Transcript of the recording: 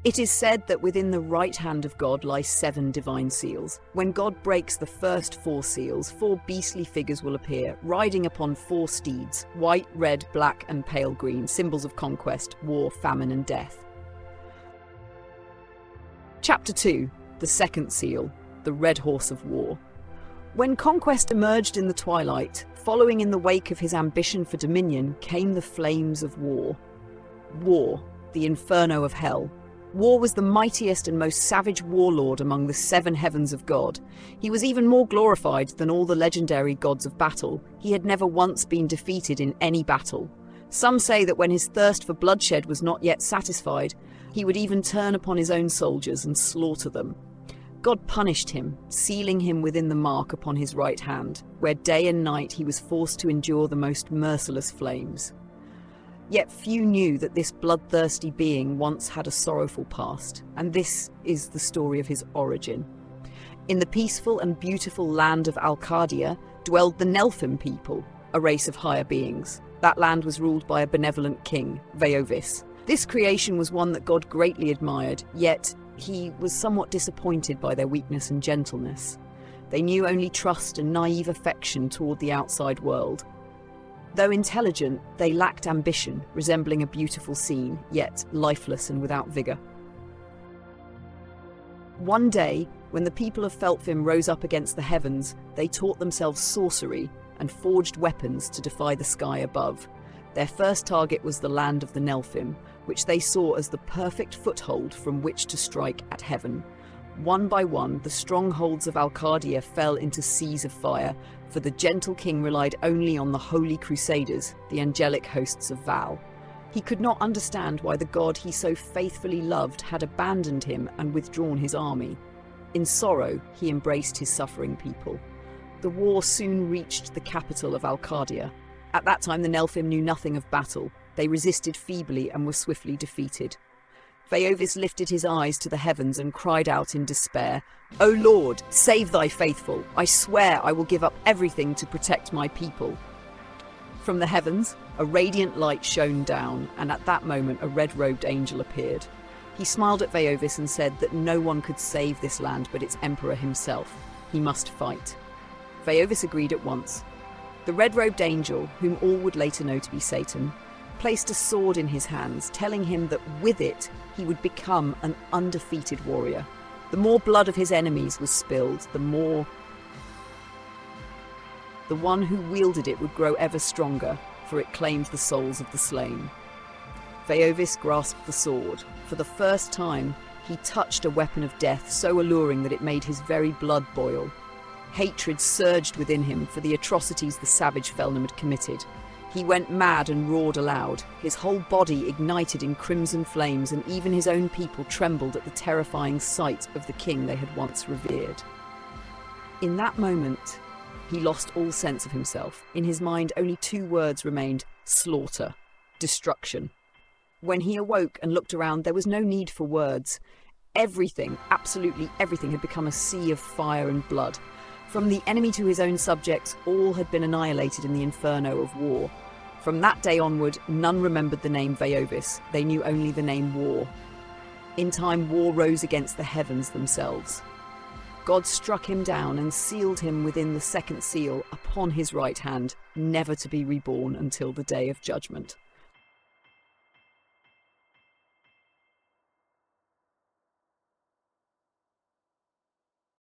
It is said that within the right hand of God lie 7 divine seals. When God breaks the first 4 seals, 4 beastly figures will appear, riding upon 4 steeds, white, red, black, and pale green, symbols of conquest, war, famine, and death. Chapter 2. The second seal, the Red Horse of War. When conquest emerged in the twilight, following in the wake of his ambition for dominion, came the flames of war. War, the inferno of hell. War was the mightiest and most savage warlord among the 7 heavens of God. He was even more glorified than all the legendary gods of battle. He had never once been defeated in any battle. Some say that when his thirst for bloodshed was not yet satisfied, he would even turn upon his own soldiers and slaughter them. God punished him, sealing him within the mark upon his right hand, where day and night he was forced to endure the most merciless flames. Yet few knew that this bloodthirsty being once had a sorrowful past, and this is the story of his origin. In the peaceful and beautiful land of Alcardia dwelled the Nelfim people, a race of higher beings. That land was ruled by a benevolent king, Veovis. This creation was one that God greatly admired, yet he was somewhat disappointed by their weakness and gentleness. They knew only trust and naive affection toward the outside world. Though intelligent, they lacked ambition, resembling a beautiful scene, yet lifeless and without vigor. One day, when the people of Felfim rose up against the heavens, they taught themselves sorcery and forged weapons to defy the sky above. Their first target was the land of the Nelfim, which they saw as the perfect foothold from which to strike at heaven. One by one, the strongholds of Alcardia fell into seas of fire, for the gentle king relied only on the holy crusaders, the angelic hosts of Val. He could not understand why the god he so faithfully loved had abandoned him and withdrawn his army. In sorrow, he embraced his suffering people. The war soon reached the capital of Alcardia. At that time, the Nelfim knew nothing of battle. They resisted feebly and were swiftly defeated. Veovis lifted his eyes to the heavens and cried out in despair, "O Lord, save thy faithful! I swear I will give up everything to protect my people." From the heavens, a radiant light shone down, and at that moment a red-robed angel appeared. He smiled at Veovis and said that no one could save this land but its emperor himself. He must fight. Veovis agreed at once. The red-robed angel, whom all would later know to be Satan, placed a sword in his hands, telling him that with it he would become an undefeated warrior. The more blood of his enemies was spilled, the more the one who wielded it would grow ever stronger, for it claimed the souls of the slain. Veovis grasped the sword. For the first time, he touched a weapon of death so alluring that it made his very blood boil. Hatred surged within him for the atrocities the savage Felnam had committed. He went mad and roared aloud. His whole body ignited in crimson flames, and even his own people trembled at the terrifying sight of the king they had once revered. In that moment, he lost all sense of himself. In his mind, only 2 words remained: slaughter, destruction. When he awoke and looked around, there was no need for words. Everything, absolutely everything, had become a sea of fire and blood. From the enemy to his own subjects, all had been annihilated in the inferno of war. From that day onward, none remembered the name Veovis. They knew only the name war. In time, war rose against the heavens themselves. God struck him down and sealed him within the second seal upon his right hand, never to be reborn until the day of judgment.